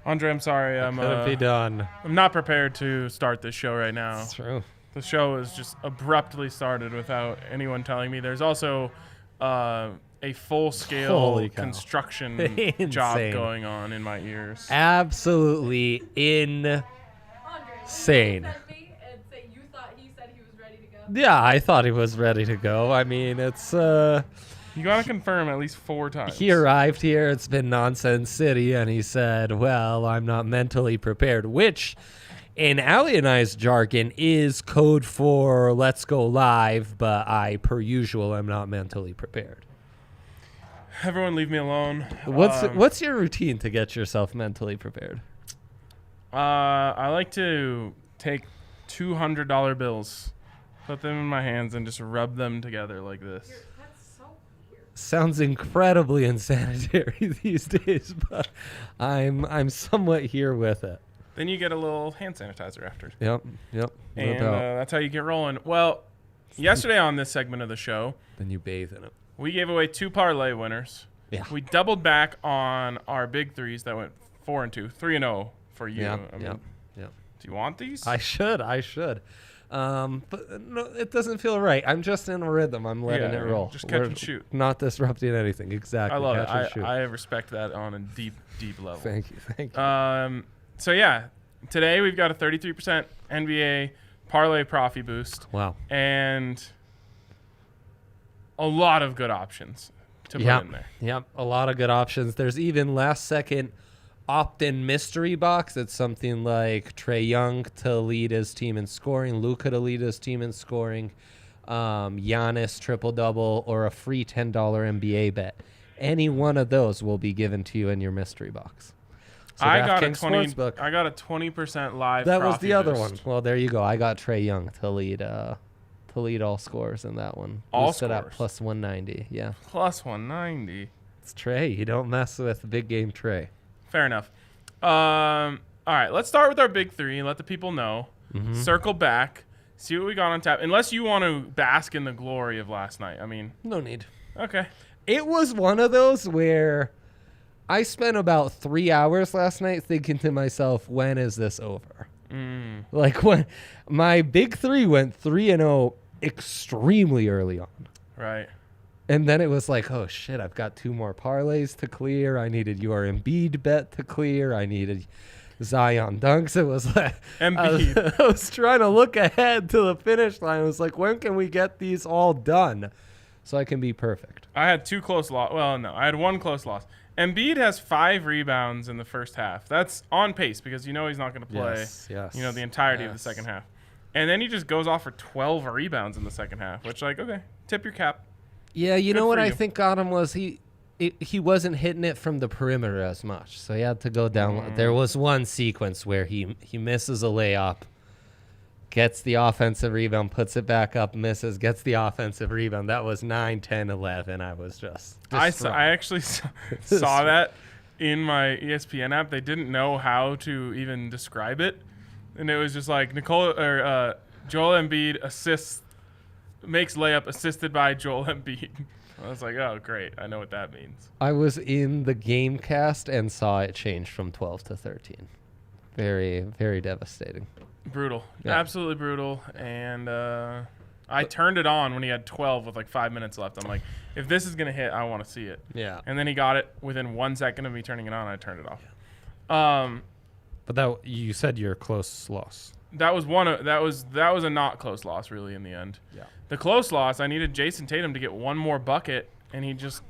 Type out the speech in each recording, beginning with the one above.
Andre, I'm sorry. Couldn't be done. I'm not prepared to start this show right now. That's true. The show is just abruptly started without anyone telling me. There's also a full-scale construction job going on in my ears. Absolutely insane. Yeah, I thought he was ready to go. I mean, it's... You got to confirm at least 4 times. He arrived here. It's been Nonsense City, and he said, well, I'm not mentally prepared, which in Allie and I's jargon is code for let's go live, but I, per usual, am not mentally prepared. Everyone leave me alone. What's your routine to get yourself mentally prepared? I like to take $200 bills, put them in my hands, and just rub them together like this. Sounds incredibly insanitary these days, but I'm somewhat here with it. Then you get a little hand sanitizer after. Yep. And that's how you get rolling. Well, yesterday on this segment of the show, then you bathe in it. We gave away 2 parlay winners. Yeah. We doubled back on our big threes that went 4-2, 3-0 for you. Yeah. Do you want these? I should. But no, it doesn't feel right. I'm just in a rhythm. I'm letting it roll. Just catch and shoot. Not disrupting anything. Exactly. I love it. I respect that on a deep, deep level. Thank you. So, yeah, today we've got a 33% NBA parlay profit boost. Wow. And a lot of good options to put in there. Yep, a lot of good options. There's even last-second opt-in mystery box. It's something like Trae Young to lead his team in scoring, Luka to lead his team in scoring, Giannis triple-double, or a free $10 NBA bet. Any one of those will be given to you in your mystery box. So I got a 20% live. That was the other boost. one. Well, there you go. I got Trae Young to lead all scores in that one. All scores at scores. plus 190. Yeah. Plus 190. It's Trae. You don't mess with big game Trae. Fair enough. All right, let's start with our big 3 and let the people know. Mm-hmm. Circle back, see what we got on tap. Unless you want to bask in the glory of last night. I mean, no need. Okay. It was one of those where I spent about 3 hours last night thinking to myself, when is this over? Like when my big 3 went 3-0 extremely early on. Right. And then it was like, oh, shit, I've got 2 more parlays to clear. I needed your Embiid bet to clear. I needed Zion dunks. It was like Embiid. I was trying to look ahead to the finish line. I was like, when can we get these all done so I can be perfect? I had 2 close losses. Well, no, I had 1 close loss. Embiid has 5 rebounds in the first half. That's on pace because he's not going to play the entirety of the second half. And then he just goes off for 12 rebounds in the second half, which, okay, tip your cap. Yeah, you know what I think got him was he wasn't hitting it from the perimeter as much, so he had to go down. There was one sequence where he misses a layup, gets the offensive rebound, puts it back up, misses, gets the offensive rebound. That was 9, 10, 11. I was just I actually saw that in my ESPN app. They didn't know how to even describe it, and it was just like Joel Embiid makes layup assisted by Joel Embiid. I was like, oh, great. I know what that means. I was in the game cast and saw it change from 12 to 13. Very, very devastating. Brutal. Yeah. Absolutely brutal. And I turned it on when he had 12 with 5 minutes left. I'm like, if this is going to hit, I want to see it. Yeah. And then he got it within 1 second of me turning it on. I turned it off. Yeah. But that you said your close loss. That was a not close loss really in the end. Yeah. The close loss, I needed Jason Tatum to get 1 more bucket, and he just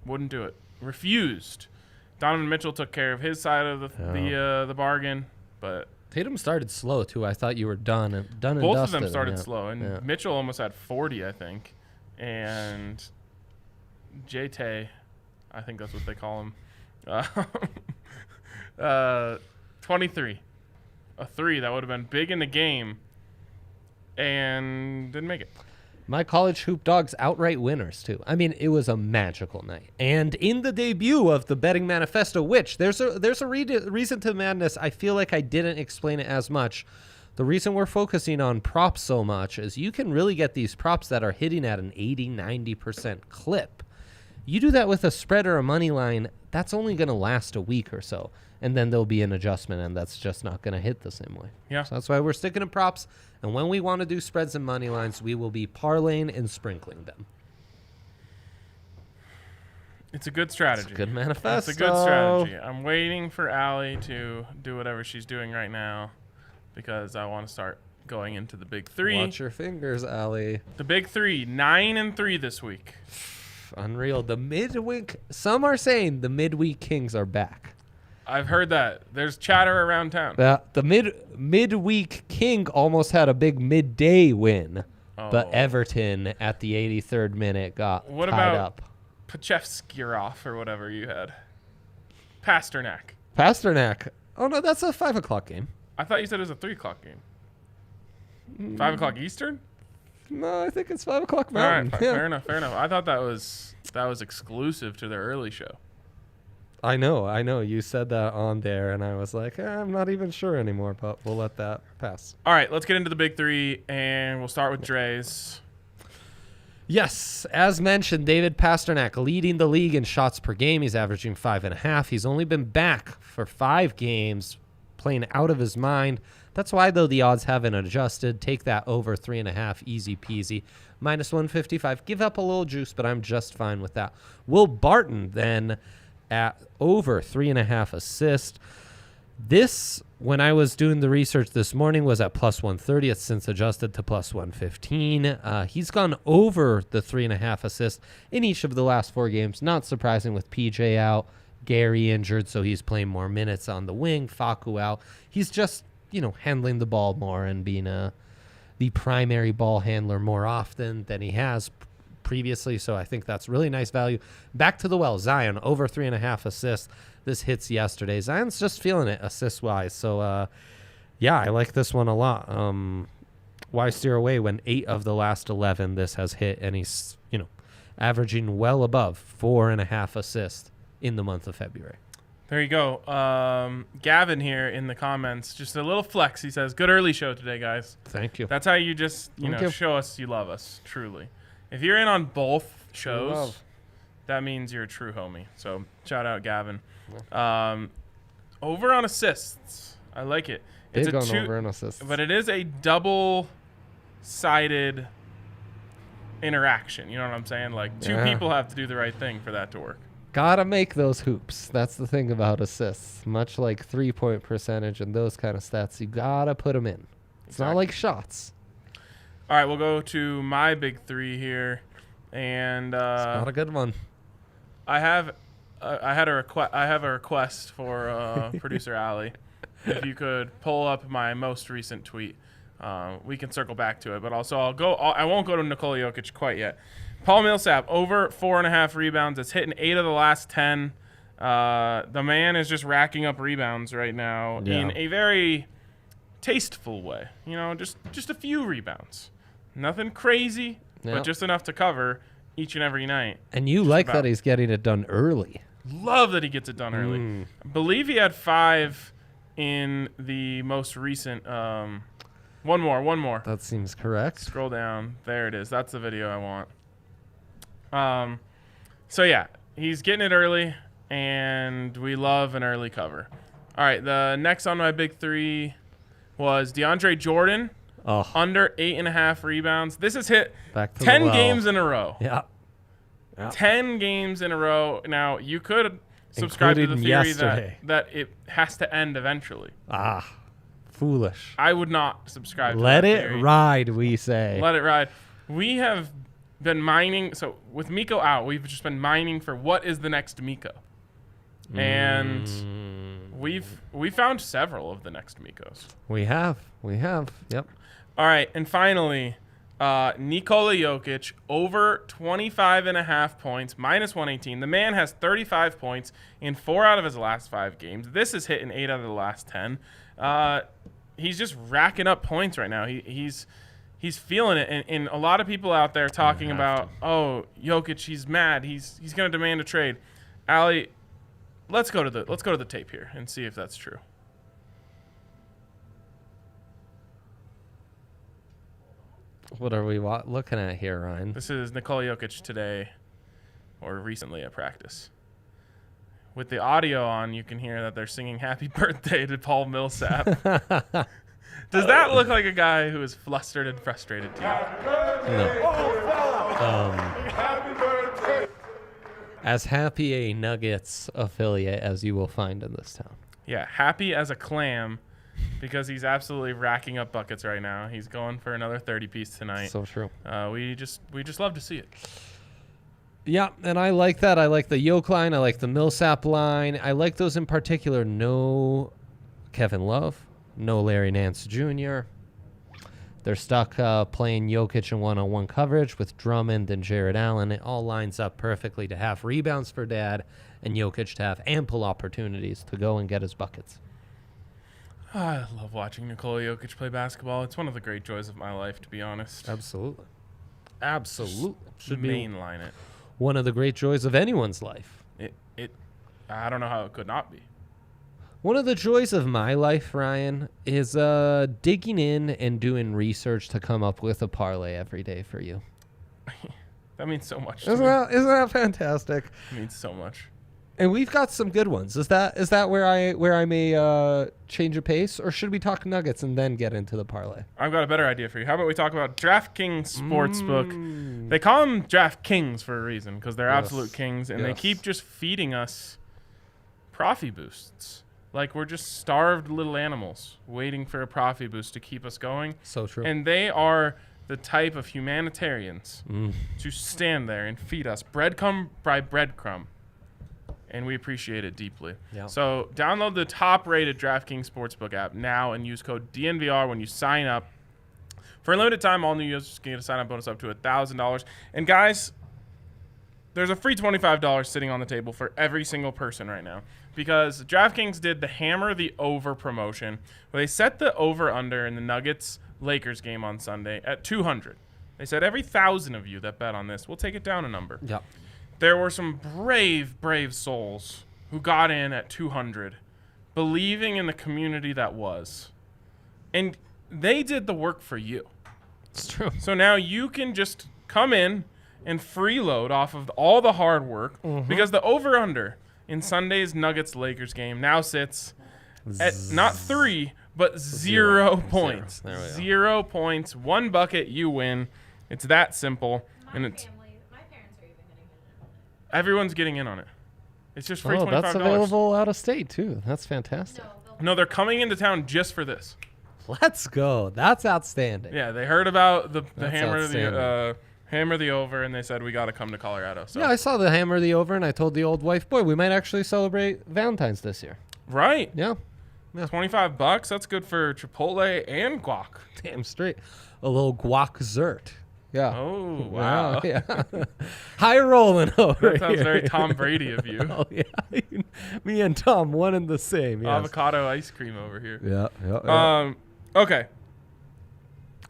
wouldn't do it. Refused. Donovan Mitchell took care of his side of the bargain, but Tatum started slow too. I thought you were done and dusted. Both of them started slow, and Mitchell almost had 40, I think, and J-Tay, I think that's what they call him, 23. A 3 that would have been big in the game, and didn't make it. My college hoop dogs outright winners too. I mean, it was a magical night. And in the debut of the Betting Manifesto, which there's a reason to madness. I feel like I didn't explain it as much. The reason we're focusing on props so much is you can really get these props that are hitting at an 80-90% clip. You do that with a spread or a money line, that's only going to last a week or so. And then there'll be an adjustment, and that's just not going to hit the same way. Yeah. So that's why we're sticking to props. And when we want to do spreads and money lines, we will be parlaying and sprinkling them. It's a good strategy. It's a good manifesto. It's a good strategy. I'm waiting for Allie to do whatever she's doing right now because I want to start going into the big three. Watch your fingers, Allie. The big three, 9-3 this week. Unreal. The midweek, some are saying the midweek Kings are back. I've heard that. There's chatter around town. The midweek King almost had a big midday win, but Everton at the 83rd minute got tied up. Pachevskirov or whatever you had. Pasternak. Oh, no, that's a 5 o'clock game. I thought you said it was a 3 o'clock game. 5 o'clock Eastern? No, I think it's 5 o'clock Mountain. All right, fair enough. I thought that was exclusive to their early show. I know. You said that on there, and I was like, I'm not even sure anymore, but we'll let that pass. All right, let's get into the big three, and we'll start with Dre's. Yes, as mentioned, David Pasternak leading the league in shots per game. He's averaging 5.5. He's only been back for 5 games, playing out of his mind. That's why, though, the odds haven't adjusted. Take that over 3.5, easy peasy. -155. Give up a little juice, but I'm just fine with that. Will Barton, then, at over 3.5 assists. This, when I was doing the research this morning, was at +130. It's since adjusted to +115. He's gone over the 3.5 assists in each of the last 4 games. Not surprising with PJ out, Gary injured, so he's playing more minutes on the wing, Facu out. He's just, handling the ball more and being the primary ball handler more often than he has previously, so I think that's really nice value. Back to the well, Zion, over 3.5 assists. This hits yesterday. Zion's just feeling it assist-wise, so I like this one a lot. Why steer away when 8 of the last 11 this has hit, and he's, averaging well above 4.5 assists in the month of February. There you go. Gavin here in the comments, just a little flex. He says, good early show today, guys. Thank you. That's how you just, show us you love us, truly. If you're in on both shows, that means you're a true homie. So shout out, Gavin. Over on assists. I like it. Big on over on assists. But it is a double-sided interaction. You know what I'm saying? Like, 2 people have to do the right thing for that to work. Gotta make those hoops. That's the thing about assists. Much like 3-point percentage and those kind of stats, you gotta put them in. It's not like shots. All right, we'll go to my big three here, and it's not a good one. I have a request for producer Allie. If you could pull up my most recent tweet, we can circle back to it. But also, I won't go to Nikola Jokic quite yet. Paul Millsap over 4.5 rebounds. It's hitting 8 of the last 10. The man is just racking up rebounds right now in a very tasteful way. Just a few rebounds. Nothing crazy, but just enough to cover each and every night. And you like that he's getting it done early. Love that he gets it done early. I believe he had 5 in the most recent. One more. That seems correct. Scroll down. There it is. That's the video I want. So yeah, he's getting it early, and we love an early cover. All right, the next on my big three was DeAndre Jordan, under 8.5 rebounds. This has hit 10 games in a row. Yeah. 10 games in a row. Now, you could subscribe to the theory that it has to end eventually. Foolish. I would not subscribe to that theory. Let it ride, we say. Let it ride. We have been mining. So with Miko out, we've just been mining for what is the next Miko. And we found several of the next Mikos. We have. Yep. All right, and finally, Nikola Jokic over 25.5 points, -118. The man has 35 points in 4 out of his last 5 games. This is hitting 8 out of the last 10. He's just racking up points right now. He's feeling it, and a lot of people out there talking about, Jokic, he's mad. He's going to demand a trade. Allie, let's go to the tape here and see if that's true. What are we looking at here, Ryan? This is Nikola Jokic today, or recently at practice. with the audio on, you can hear that they're singing happy birthday to Paul Millsap. Does that look like a guy who is flustered and frustrated to you? No. As happy a Nuggets affiliate as you will find in this town. Yeah, happy as a clam because he's absolutely racking up buckets right now. He's going for another 30-piece tonight. So true. We just love to see it. Yeah, and I like that. I like the Yoke line. I like the Millsap line. I like those in particular. No Kevin Love. No Larry Nance Jr. They're stuck playing Jokic in one-on-one coverage with Drummond and Jared Allen. It all lines up perfectly to have rebounds for Dad and Jokic to have ample opportunities to go and get his buckets. I love watching Nikola Jokic play basketball. It's one of the great joys of my life, to be honest. Absolutely. Should mainline it. One of the great joys of anyone's life. I don't know how it could not be. One of the joys of my life, Ryan, is digging in and doing research to come up with a parlay every day for you. That means so much to Isn't that fantastic? It means so much. And we've got some good ones. Is that where I may change a pace, or should we talk Nuggets and then get into the parlay? I've got a better idea for you. How about we talk about DraftKings Sportsbook? They call them DraftKings for a reason because they're absolute kings, and they keep just feeding us profit boosts. Like we're just starved little animals waiting for a profit boost to keep us going. So true. And they are the type of humanitarians to stand there and feed us breadcrumb by breadcrumb. And we appreciate it deeply. Yeah. So download the top-rated DraftKings Sportsbook app now and use code DNVR when you sign up. For a limited time, all new users can get a sign-up bonus up to $1,000. And guys, there's a free $25 sitting on the table for every single person right now because DraftKings did the Hammer the Over promotion where they set the over-under in the Nuggets-Lakers game on Sunday at 200. They said every 1,000 of you that bet on this, we'll take it down a number. Yep. There were some brave souls who got in at 200, believing in the community that was. And they did the work for you. It's true. So now you can just come in and freeload off of all the hard work because the over-under in Sunday's Nuggets-Lakers game now sits at not 3, but 0 points. 0 points, 1 bucket, you win. It's that simple. And it's everyone's getting in on it. It's just free $25. That's available out of state, too. That's fantastic. No, they're coming into town just for this. Let's go. That's outstanding. Yeah, they heard about the Hammer the Over, and they said, we got to come to Colorado. So. Yeah, I saw the Hammer the Over, and I told the old wife, boy, we might actually celebrate Valentine's this year. Right. Yeah. $25, that's good for Chipotle and guac. Damn straight. A little guac zert. Yeah. Oh, wow. Yeah. High rolling over That sounds here. very Tom Brady of you. Oh, yeah. Me and Tom, one and the same. Yes. Avocado ice cream over here. Yeah. Okay.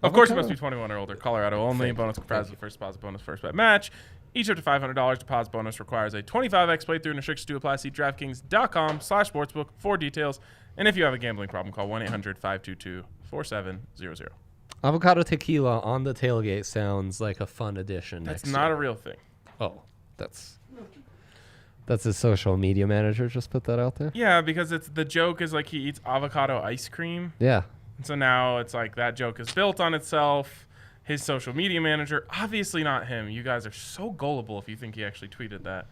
Of course, you must be 21 or older. Colorado only. Bonus comprised of the first deposit bonus, first bet match. Each up to $500 deposit bonus requires a 25x playthrough and restrictions to apply. See DraftKings.com/sportsbook for details. And if you have a gambling problem, call 1-800-522-4700. Avocado tequila on the tailgate sounds like a fun addition. That's not a real thing. Oh, that's his social media manager just put that out there? Yeah, because the joke is like he eats avocado ice cream. Yeah. And so now it's like that joke is built on itself. His social media manager, obviously not him. You guys are so gullible if you think he actually tweeted that.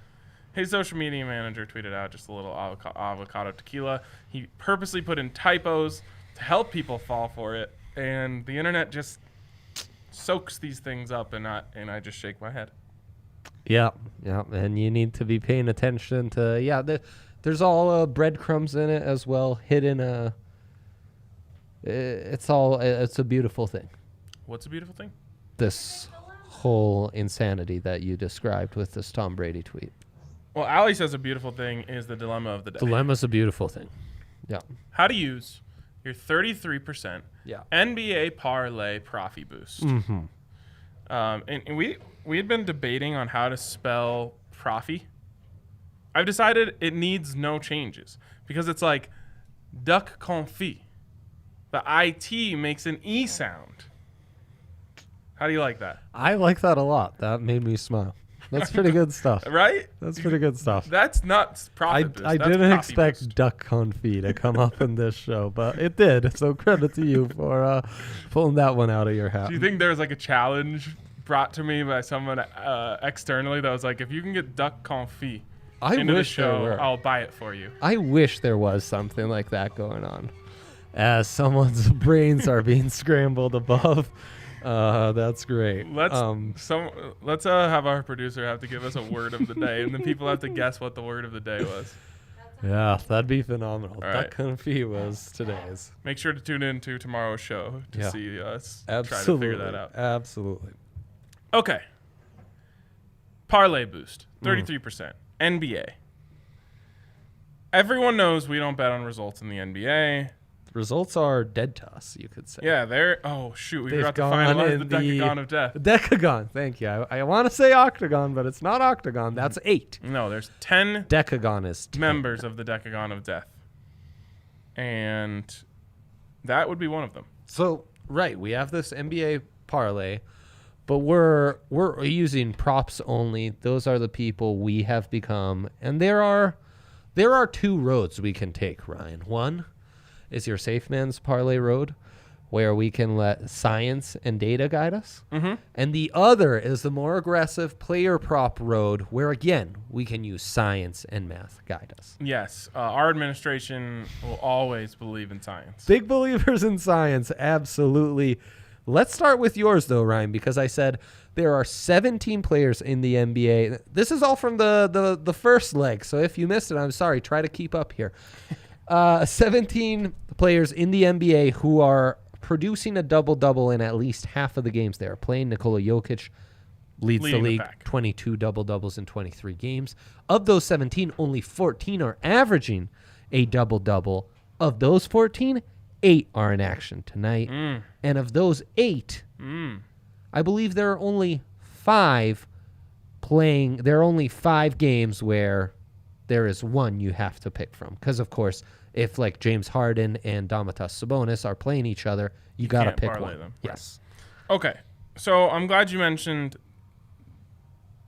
His social media manager tweeted out just a little avocado tequila. He purposely put in typos to help people fall for it. And the internet just soaks these things up, and I just shake my head. Yeah, and you need to be paying attention to there's all breadcrumbs in it as well, hidden. It's a beautiful thing. What's a beautiful thing? This whole insanity that you described with this Tom Brady tweet. Well, Allie says a beautiful thing is the dilemma of the day. Dilemma's a beautiful thing. Yeah. How to use your 33% NBA Parlay Profit Boost. Mm-hmm. And we had been debating on how to spell Profit. I've decided it needs no changes because it's like duck confit. The IT makes an E sound. How do you like that? I like that a lot. That made me smile. That's pretty good stuff. Right? That's pretty good stuff. That's not profit boost. I That's didn't copy expect boost. duck confit to come up in this show, but it did. So credit to you for pulling that one out of your hat. Do you think there was like a challenge brought to me by someone externally that was like, if you can get duck confit into the show, I'll buy it for you? I wish there was something like that going on. As someone's brains are being scrambled above. That's great. Let's have our producer have to give us a word of the day, and then people have to guess what the word of the day was. Yeah, that'd be phenomenal. All Duck confit was today's. Make sure to tune in to tomorrow's show to see us try to figure that out. Absolutely. Okay. Parlay boost, 33%. NBA. Everyone knows we don't bet on results in the NBA. Results are dead to us, you could say. Yeah, they're... Oh, shoot. We They've forgot to gone finalize in the decagon of death. Decagon, thank you. I want to say octagon, but it's not octagon. That's 8. No, there's 10 Decagon is 10. members of the decagon of death. And that would be one of them. So, right, we have this NBA parlay, but we're using props only. Those are the people we have become. And there are 2 roads we can take, Ryan. One is your safe man's parlay road, where we can let science and data guide us. Mm-hmm. And the other is the more aggressive player prop road, where, again, we can use science and math guide us. Yes. Our administration will always believe in science. Big believers in science, absolutely. Let's start with yours, though, Ryan, because I said there are 17 players in the NBA. This is all from the first leg, so if you missed it, I'm sorry. Try to keep up here. 17 players in the NBA who are producing a double-double in at least half of the games they are playing. Nikola Jokic leads the league, 22 double-doubles in 23 games. Of those 17, only 14 are averaging a double-double. Of those 14, 8 are in action tonight. And of those 8, I believe there are only 5 playing. There are only 5 games where there is one you have to pick from. Because, of course, if like James Harden and Domantas Sabonis are playing each other, you got to pick one. Them. Yes. Okay. So I'm glad you mentioned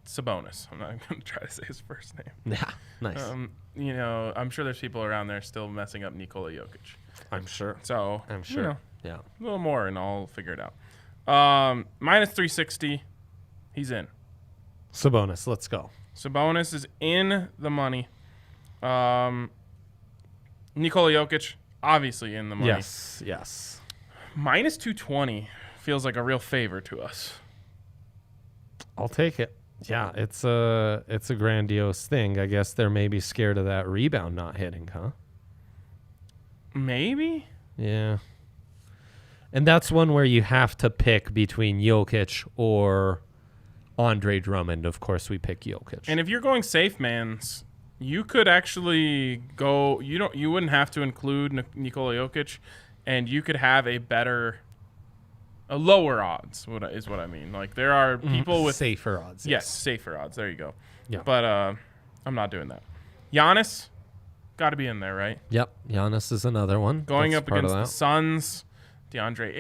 Sabonis. I'm not going to try to say his first name. Yeah, nice. I'm sure there's people around there still messing up Nikola Jokic. I'm sure. So I'm sure. Yeah. A little more and I'll figure it out. Minus 360. He's in. Sabonis, let's go. Sabonis is in the money. Nikola Jokic, obviously in the money. Yes. Minus 220 feels like a real favor to us. I'll take it. Yeah, it's a grandiose thing. I guess they're maybe scared of that rebound not hitting, huh? Maybe? Yeah. And that's one where you have to pick between Jokic or Andre Drummond. Of course, we pick Jokic. And if you're going safe mans, you could actually go. You wouldn't have to include Nikola Jokic, and you could have a lower odds. Is what I mean. Like there are people with safer odds. Yes, safer odds. There you go. Yeah. But I'm not doing that. Giannis, got to be in there, right? Yep. Giannis is another one. Going That's up against the Suns. DeAndre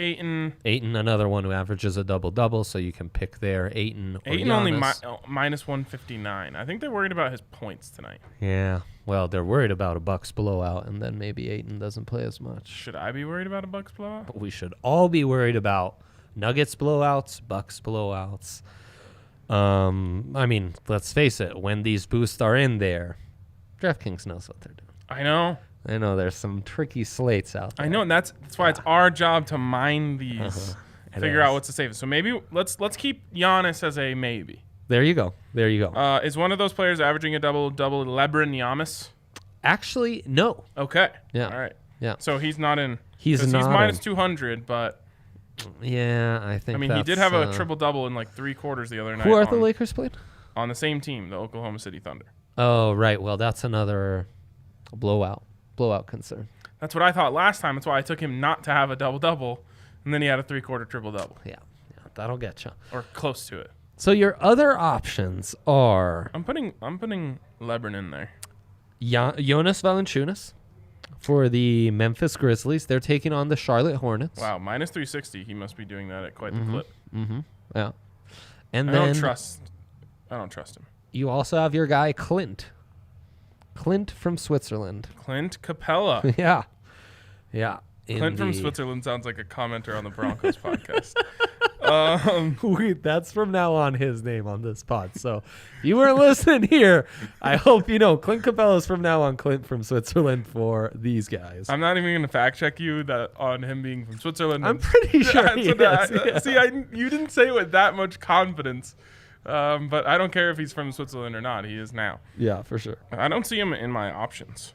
Ayton, another one who averages a double-double, so you can pick there. Ayton or Ayton Giannis. only minus 159. I think they're worried about his points tonight. Yeah. Well, they're worried about a Bucks blowout, and then maybe Ayton doesn't play as much. Should I be worried about a Bucks blowout? But we should all be worried about Nuggets blowouts, Bucks blowouts. I mean, let's face it. When these boosts are in there, DraftKings knows what they're doing. I know. I know there's some tricky slates out there. I know, and that's why it's our job to mine these, figure out what's the safest. So maybe let's keep Giannis as a maybe. There you go. Is one of those players averaging a double-double LeBron Giannis? Actually, no. Okay. Yeah. All right. Yeah. So he's not in. He's not minus in. 200, but yeah, I think. he did have a triple-double in like 3 quarters the other night. Who are the Lakers playing? On the same team, the Oklahoma City Thunder. Oh, right. Well, that's another blowout concern. That's what I thought last time. That's why I took him not to have a double-double, and then he had a 3-quarter triple-double. Yeah, that'll get you. Or close to it. So your other options are... I'm putting LeBron in there. Jonas Valanciunas for the Memphis Grizzlies. They're taking on the Charlotte Hornets. Wow, minus 360. He must be doing that at quite the clip. Mm-hmm. Yeah. And I then don't trust I don't trust him. You also have your guy Clint. Clint from Switzerland. Clint Capella. Yeah. Yeah. Clint from Switzerland sounds like a commenter on the Broncos podcast. That's from now on his name on this pod. So if you weren't listening here, I hope you know Clint Capella is from now on Clint from Switzerland for these guys. I'm not even going to fact check you that on him being from Switzerland. I'm pretty sure he is, yeah. See, you didn't say it with that much confidence. But I don't care if he's from Switzerland or not. He is now. Yeah, for sure. I don't see him in my options.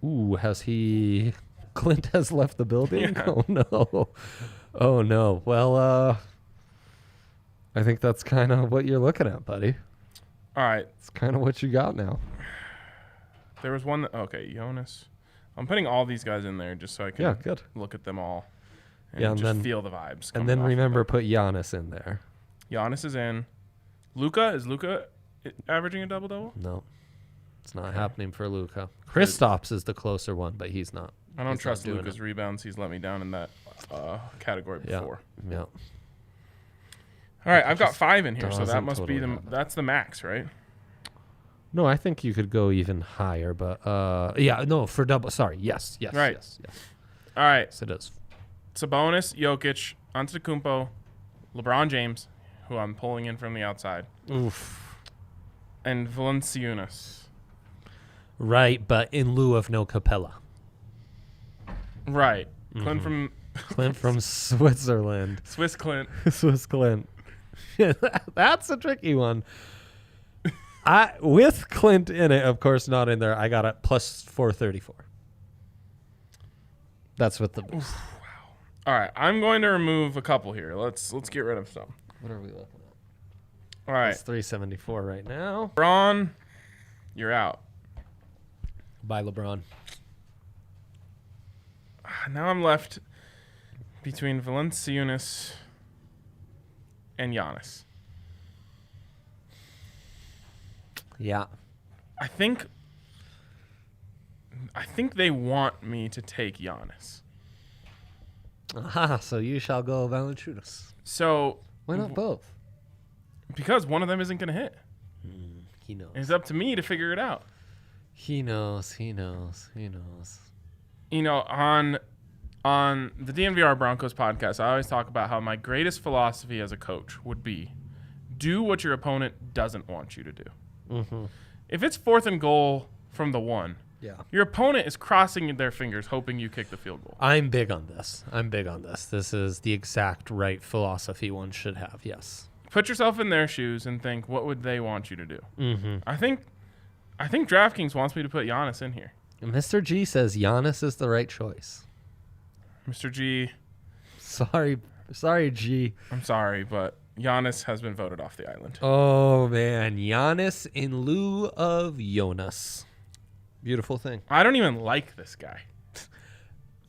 Ooh, has he... Clint has left the building? Yeah. Oh, no. Oh, no. Well, I think that's kind of what you're looking at, buddy. All right. It's kind of what you got now. There was one. Okay, Jonas. I'm putting all these guys in there just so I can good. look at them all and Yeah, and just then, feel the vibes. And then remember, them. put Giannis in there. Giannis is in. Luka? Is Luka averaging a double-double? No. It's not happening for Luka. Kristaps is the closer one, but he's not. I don't He's trust not doing Luka's it. rebounds. He's let me down in that category before. Yeah. All right, I've got Just 5 in here, so that doesn't must be totally have it. that's the max, right? No, I think you could go even higher, but for double. Sorry, yes, Right. yes. All right, Yes, it is. Sabonis, Jokic, Antetokounmpo, LeBron James, who I'm pulling in from the outside, Oof. and Valanciunas. Right, but in lieu of no Capella. Right, Clint from Clint from Switzerland. Swiss Clint. Swiss Clint. That's a tricky one. With Clint in it, of course, not in there. I got it plus 434. That's what the. Wow. All right, I'm going to remove a couple here. Let's get rid of some. What are we looking at? All right, It's 374 right now. LeBron, you're out. By LeBron. Now I'm left between Valanciunas and Giannis. Yeah. I think they want me to take Giannis. Aha, so you shall go Valanciunas. So Why not both? because one of them isn't going to hit. He knows. It's up to me to figure it out. He knows. You know, on the DNVR Broncos podcast, I always talk about how my greatest philosophy as a coach would be do what your opponent doesn't want you to do. Mm-hmm. If it's 4th and goal from the 1, Yeah. your opponent is crossing their fingers hoping you kick the field goal. I'm big on this. This is the exact right philosophy one should have. Yes. Put yourself in their shoes and think, what would they want you to do? Mm-hmm. I think DraftKings wants me to put Giannis in here. Mr. G says Giannis is the right choice. Mr. G, Sorry, G. I'm sorry, but Giannis has been voted off the island. Oh man, Giannis in lieu of Jonas. Beautiful thing. I don't even like this guy.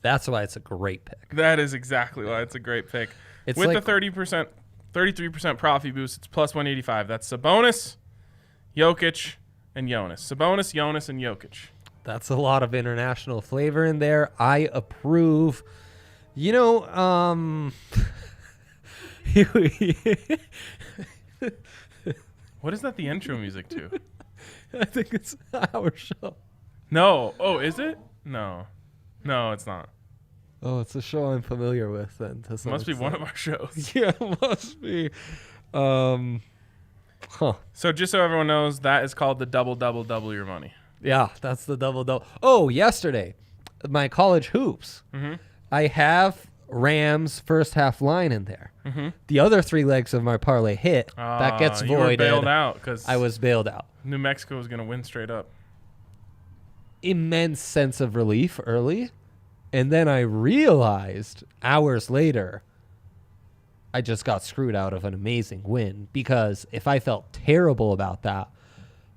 That's why it's a great pick. That is exactly why it's a great pick. It's With like the 33% profit boost, it's plus 185. That's Sabonis, Jokic, and Jonas. Sabonis, Jonas, and Jokic. that's a lot of international flavor in there. I approve. You know, What is that the intro music to? I think it's our show. No. Oh, is it? No. No, it's not. Oh, it's a show I'm familiar with then. To some Must be one of extent. our shows. Yeah, it must be. Huh. So just so everyone knows, that is called the double your money. Yeah, that's the double. Oh, yesterday, my college hoops. Mm-hmm. I have Rams first half line in there. Mm-hmm. The other 3 legs of my parlay hit. That gets You were voided. bailed out because I was bailed out. New Mexico was going to win straight up. Immense sense of relief early. And then I realized hours later, I just got screwed out of an amazing win, because if I felt terrible about that,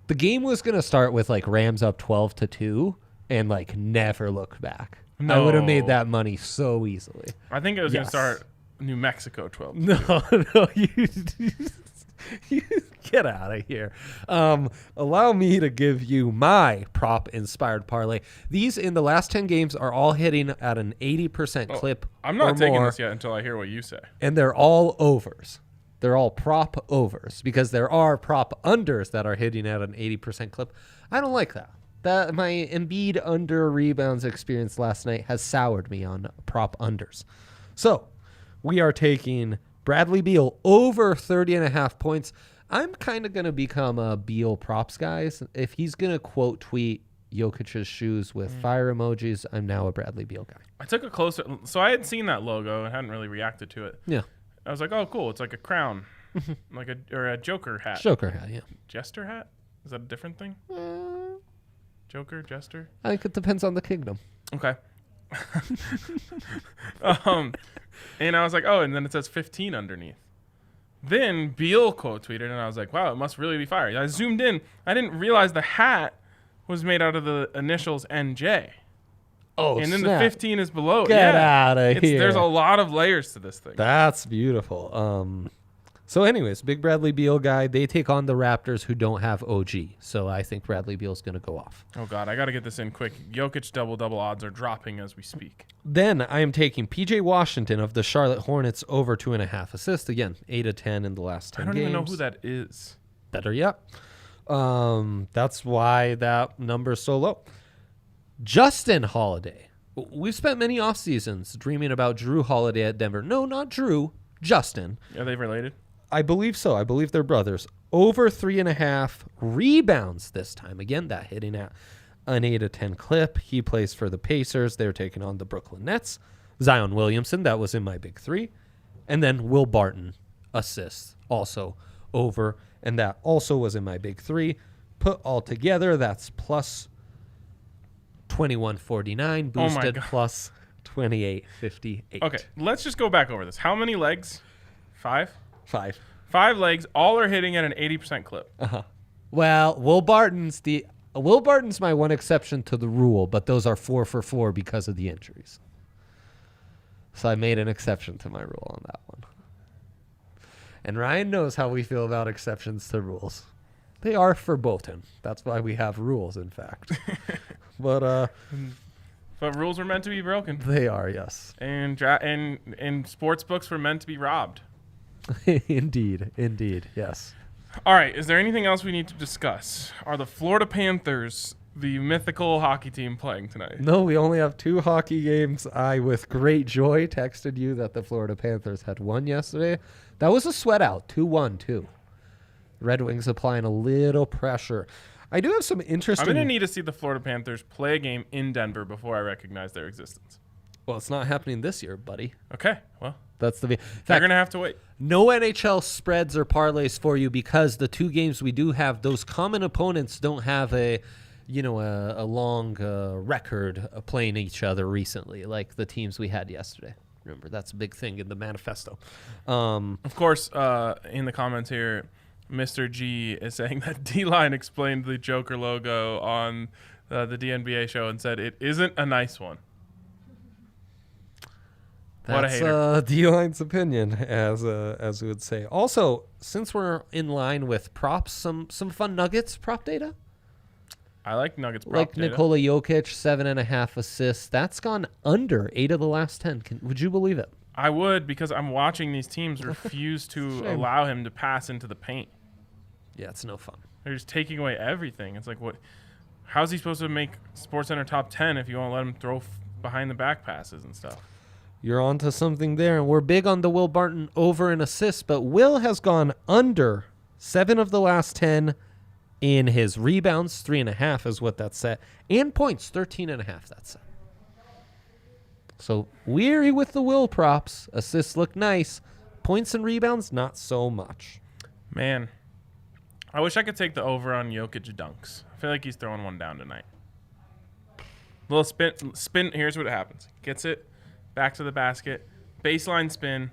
the game was going to start with like Rams up 12-2 and like never look back. No. I would have made that money so easily. I think it was going Yes. to start New Mexico 12. No, you get out of here. Allow me to give you my prop-inspired parlay. These in the last 10 games are all hitting at an 80% clip. I'm not or taking more, this yet until I hear what you say. and they're all overs. they're all prop overs because there are prop unders that are hitting at an 80% clip. I don't like that. That my Embiid under rebounds experience last night has soured me on prop unders. So we are taking Bradley Beal over 30.5 points. I'm kind of going to become a Beal props guy. If he's going to quote tweet Jokic's shoes with fire emojis, I'm now a Bradley Beal guy. I took a closer, so I had seen that logo and hadn't really reacted to it. Yeah. I was like, oh, cool. It's like a crown, like a Joker hat. Joker hat, yeah. Jester hat? Is that a different thing? Joker, Jester? I think it depends on the kingdom. Okay. And I was like, oh, and then it says 15 underneath. Then Beal quote tweeted, and I was like, wow, it must really be fire. I zoomed in. I didn't realize the hat was made out of the initials NJ. Oh, and then snap. the 15 is below. Get out of here. There's a lot of layers to this thing. That's beautiful. So anyways, big Bradley Beal guy. They take on the Raptors who don't have OG. So I think Bradley Beal's going to go off. Oh, God. I got to get this in quick. Jokic double-double odds are dropping as we speak. Then I am taking P.J. Washington of the Charlotte Hornets over 2.5 assists. Again, 8 of 10 in the last 10 games. I don't even know who that is. Better yet. That's why that number is so low. Justin Holiday. We've spent many off seasons dreaming about Drew Holiday at Denver. No, not Drew. Justin. Are they related? I believe so. I believe they're brothers. Over 3.5 rebounds this time. Again, that hitting at an 8 of 10 clip. He plays for the Pacers. They're taking on the Brooklyn Nets. Zion Williamson, that was in my big three. And then Will Barton, assists, also over. And that also was in my big three. Put all together, that's plus 21.49, boosted plus 28.58. Okay, let's just go back over this. How many legs? 5? 5. 5 legs. All are hitting at an 80% clip. Well, Will Barton's my one exception to the rule, but those are 4 for 4 because of the injuries. So I made an exception to my rule on that one. And Ryan knows how we feel about exceptions to rules. They are verboten. That's why we have rules, in fact. But rules were meant to be broken. They are, yes. And sports books were meant to be robbed. Indeed, yes. All right, is there anything else we need to discuss? Are the Florida Panthers the mythical hockey team playing tonight? No, we only have 2 hockey games. I, with great joy, texted you that the Florida Panthers had won yesterday. That was a sweat out, 2-1, too. Red Wings applying a little pressure. I do have some interesting... I'm going to need to see the Florida Panthers play a game in Denver before I recognize their existence. Well, it's not happening this year, buddy. Okay, well... That's the... They're going to have to wait. No NHL spreads or parlays for you because the 2 games we do have, those common opponents don't have a long record of playing each other recently, like the teams we had yesterday. Remember, that's a big thing in the manifesto. Of course, in the comments here, Mr. G is saying that D-Line explained the Joker logo on the DNVR show and said it isn't a nice one. What a hater. That's D-Line's opinion, as we would say. Also, since we're in line with props, some fun Nuggets prop data. I like Nuggets prop like data. Nikola Jokic, 7.5 assists. That's gone under 8 of the last 10. Would you believe it? I would, because I'm watching these teams refuse to allow him to pass into the paint. Yeah, it's no fun. They're just taking away everything. It's like, what? How's he supposed to make SportsCenter top 10 if you won't let him throw behind the back passes and stuff? You're onto something there, and we're big on the Will Barton over in assists, but Will has gone under 7 of the last 10 in his rebounds. 3.5 is what that's set, and points, 13.5 that's set. So weary with the Will props. Assists look nice. Points and rebounds, not so much. Man, I wish I could take the over on Jokic dunks. I feel like he's throwing one down tonight. Little spin. Here's what happens. Gets it. Back to the basket, baseline spin,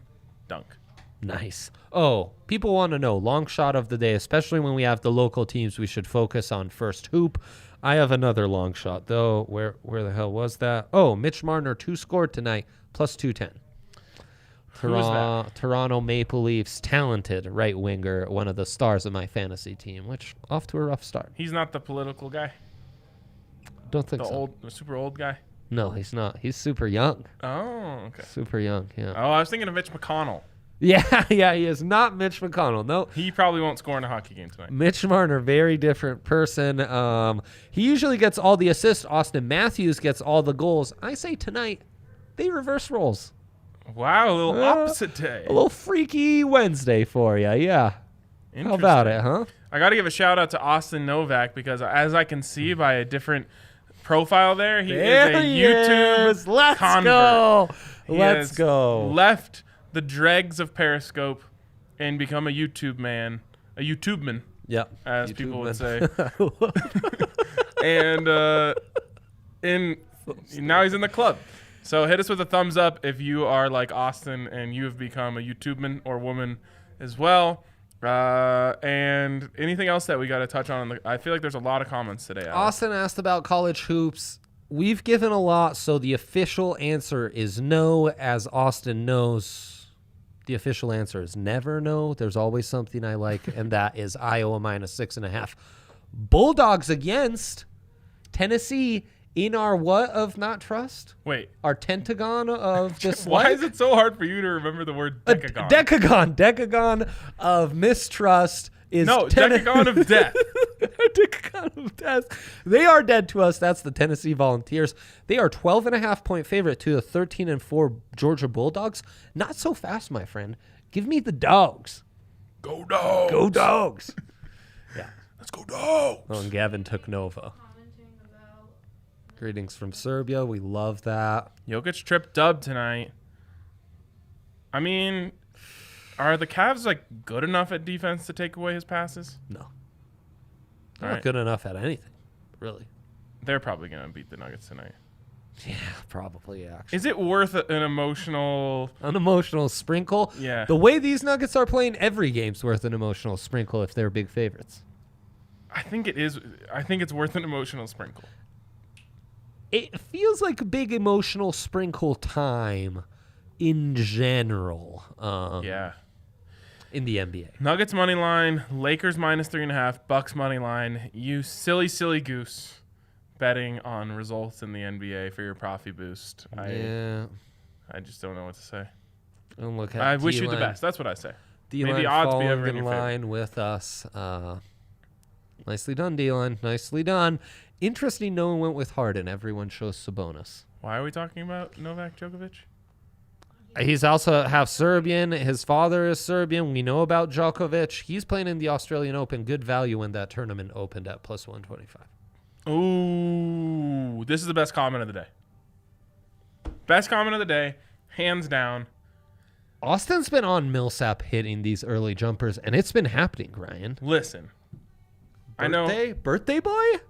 dunk. Nice. Oh, people want to know, long shot of the day, especially when we have the local teams we should focus on first hoop. I have another long shot, though. Where the hell was that? Oh, Mitch Marner, 2 scored tonight, plus 210. Who is that? Toronto Maple Leafs, talented right winger, one of the stars of my fantasy team, which off to a rough start. He's not the political guy? Don't think so. The super old guy? No, he's not. He's super young. Oh, okay. Super young, yeah. Oh, I was thinking of Mitch McConnell. Yeah, he is not Mitch McConnell. No. He probably won't score in a hockey game tonight. Mitch Marner, very different person. He usually gets all the assists. Austin Matthews gets all the goals. I say tonight, they reverse roles. Wow, a little opposite day. A little freaky Wednesday for you, yeah. How about it, huh? I got to give a shout out to Austin Novak because as I can see by a different profile there, he is a YouTube Let's convert. go. He Let's has go. Left the dregs of Periscope and become a YouTube man, a YouTubeman, Yep. as YouTube people would man. say. And now he's in the club. So hit us with a thumbs up if you are like Austin and you have become a YouTubeman or woman as well. And anything else that we got to touch on? I feel like there's a lot of comments today. Alex. Austin asked about college hoops. We've given a lot, so the official answer is no. As Austin knows, the official answer is never no. There's always something I like, and that is Iowa -6.5. Bulldogs against Tennessee in our what of not trust? Wait. Our tentagon of dislike? Why is it so hard for you to remember the word decagon? Decagon of mistrust is decagon of death. Decagon of death. They are dead to us. That's the Tennessee Volunteers. They are 12.5-point favorite to the 13-4 Georgia Bulldogs. Not so fast, my friend. Give me the dogs. Go Dogs. Go Dogs. Yeah. Let's go Dogs. Oh, and Gavin took Nova. Greetings from Serbia. We love that. Jokic trip dub tonight. I mean, are the Cavs like good enough at defense to take away his passes? No. They're not good enough at anything, really. They're probably going to beat the Nuggets tonight. Yeah, probably, actually. Is it worth an emotional sprinkle? Yeah. The way these Nuggets are playing, every game's worth an emotional sprinkle if they're big favorites. I think it is. I think it's worth an emotional sprinkle. It feels like a big emotional sprinkle time in general. Yeah. In the NBA. Nuggets money line, Lakers -3.5, Bucks money line. You silly goose betting on results in the NBA for your Profi boost. I just don't know what to say. And look at I wish you the best. That's what I say. D-line May the odds be ever in your line favor. with us. Nicely done, D-line. Nicely done. Interesting, no one went with Harden. Everyone chose Sabonis. Why are we talking about Novak Djokovic? He's also half Serbian. His father is Serbian. We know about Djokovic. He's playing in the Australian Open. Good value when that tournament opened at +125. Ooh, this is the best comment of the day. Best comment of the day, hands down. Austin's been on Millsap hitting these early jumpers, and it's been happening, Ryan. Listen, I know Birthday boy?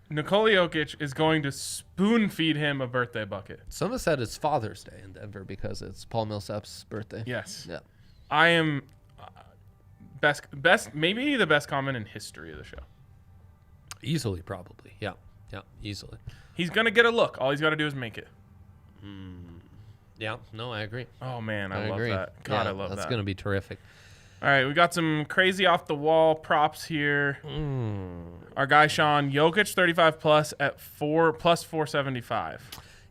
Nikola Jokic is going to spoon feed him a birthday bucket. Someone said it's Father's Day in Denver because it's Paul Millsap's birthday. Yes. Yeah. I am best, maybe the best comment in history of the show. Easily, probably. Yeah, easily. He's going to get a look. All he's got to do is make it. Yeah, no, I agree. Oh, man, I love agree. that. God, yeah, I love that. That's going to be terrific. All right, we got some crazy off-the-wall props here. Our guy Sean, Jokic 35+ at +475.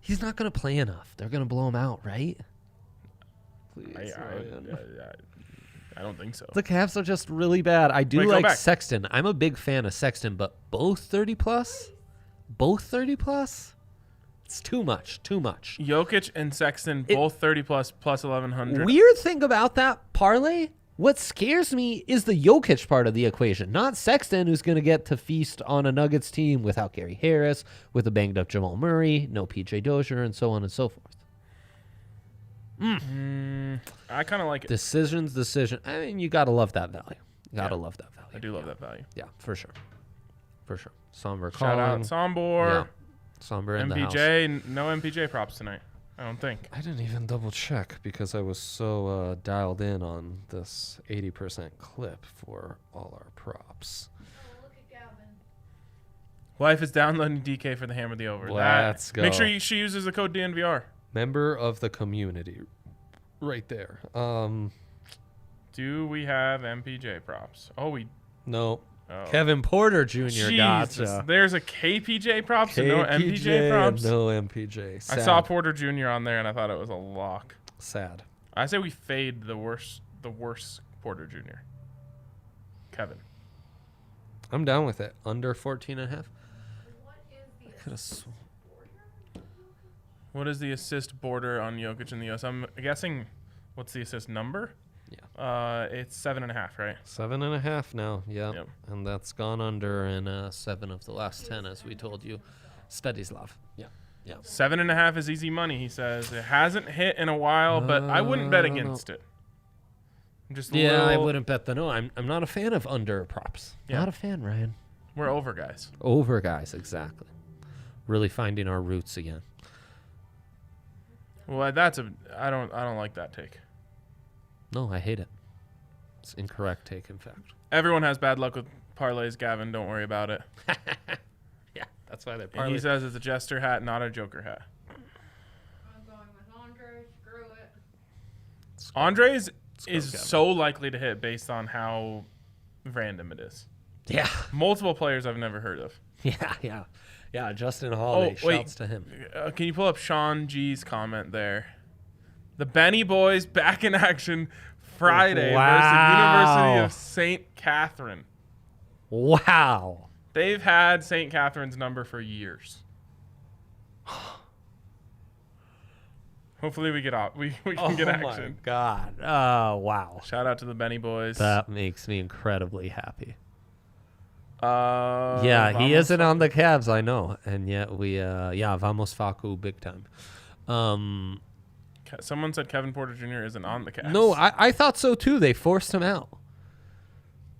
He's not going to play enough. They're going to blow him out, right? Please, I don't think so. The Cavs are just really bad. I do Wait, like Sexton. I'm a big fan of Sexton, but both 30+? Both 30+? It's too much. Jokic and Sexton, both 30+ +1,100. Weird thing about that parlay, what scares me is the Jokic part of the equation, not Sexton, who's going to get to feast on a Nuggets team without Gary Harris, with a banged-up Jamal Murray, no PJ Dozier, and so on and so forth. I kind of like it. Decision. I mean, you got to love that value. Love that value. I do love that value. Yeah, for sure. Somber Shout out Sombor. Yeah. Somber in the house. MPJ, no MPJ props tonight, I don't think. I didn't even double check because I was so dialed in on this 80% clip for all our props. Oh, look at Gavin. Wife is downloading DK for the Hammer the Over. Let's go. Make sure she uses the code DNVR. Member of the community. Right there. Do we have MPJ props? No. Oh. Kevin Porter Jr. Jesus. Gotcha. There's a KPJ props and no MPJ props? No MPJ. I saw Porter Jr. on there and I thought it was a lock. Sad. I say we fade the worst the worst Porter Jr.? Kevin. I'm down with it. Under 14.5. What is the assist border on Jokic in the U.S.? I'm guessing, what's the assist number? Yeah. It's 7.5, right? 7.5 now. Yeah. Yep. And that's gone under in 7 of the last 10, as we told you. Stanislav. Yeah. Yeah. 7.5 is easy money, he says. It hasn't hit in a while, but I wouldn't bet against it. Just I wouldn't bet the no. I'm not a fan of under props. Yeah. Not a fan, Ryan. We're over, guys. Over guys, exactly. Really finding our roots again. Well, I don't like that take. No, I hate it. It's incorrect take, in fact. Everyone has bad luck with parlays, Gavin. Don't worry about it. Yeah, that's why they're And parlay. he says it's a jester hat, not a joker hat. I'm going with Andre. Screw it. Andres go, is Gavin. so likely to hit based on how random it is. Yeah. Multiple players I've never heard of. Yeah. Yeah, Justin Holiday. Oh, wait. Shouts to him. Can you pull up Sean G's comment there? The Benny boys back in action Friday versus University of St. Catherine. Wow. They've had St. Catherine's number for years. Hopefully we get off. We can get action. My God. Oh, wow. Shout out to the Benny boys. That makes me incredibly happy. He Vamos isn't on the Cavs, I know. And yet we, Vamos Facu big time. Someone said Kevin Porter Jr. isn't on the Cavs. No, I thought so too. They forced him out.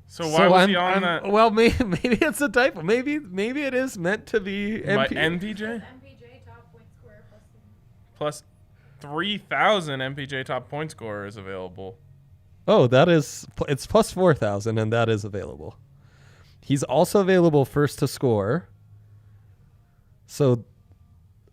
So why was he on that? Well, maybe it's a typo. Maybe it is meant to be By MPJ. MPJ top point scorer Plus 3,000 MPJ top point scorer is available. Oh, it's plus 4,000, and that is available. He's also available first to score. So,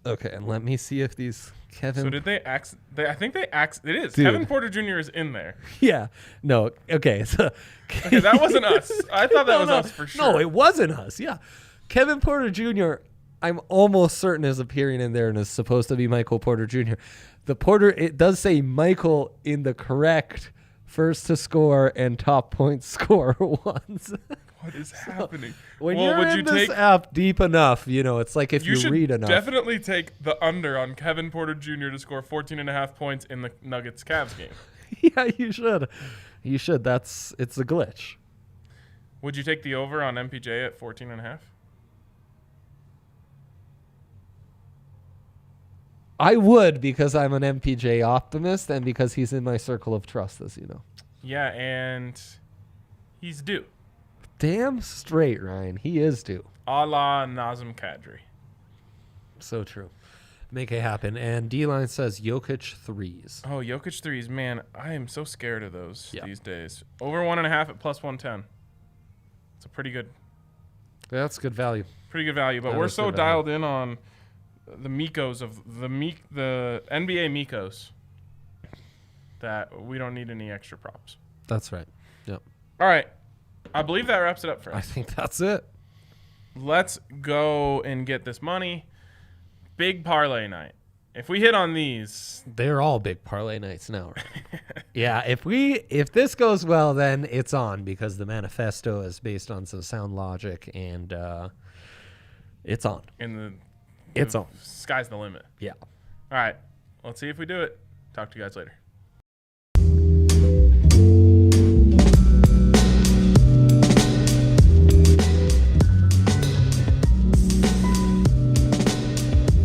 okay, and let me see if these Kevin. So did they I think they it is. Dude. Kevin Porter Jr. is in there. Yeah. No. Okay. So, Okay, that wasn't us. I thought that was us for sure. No, it wasn't us. Yeah. Kevin Porter Jr., I'm almost certain is appearing in there and is supposed to be Michael Porter Jr. It does say Michael in the correct first to score and top point scorer ones. What is happening? When you're in this app deep enough, it's like if you should read enough. definitely take the under on Kevin Porter Jr. to score 14.5 points in the Nuggets Cavs game. Yeah, you should. You should. It's a glitch. Would you take the over on MPJ at 14.5? I would, because I'm an MPJ optimist and because he's in my circle of trust, as you know. Yeah, and he's due. Damn straight, Ryan. He is due. A la Nazem Kadri. So true. Make it happen. And D-Line says Jokic threes. Oh, Jokic threes. Man, I am so scared of those Yeah. these days. Over 1.5 at plus 110. It's a pretty good That's good value. value. But That we're is so good value. dialed in on the Mikos of the NBA Mikos that we don't need any extra props. That's right. Yep. All right. I believe that wraps it up for I us. think that's it. Let's go and get this money. Big parlay night. If we hit on these, They're all big parlay nights now. Right? Yeah, if this goes well, then it's on, because the manifesto is based on some sound logic, and it's on. it's on. Sky's the limit. Yeah. All right. Let's see if we do it. Talk to you guys later.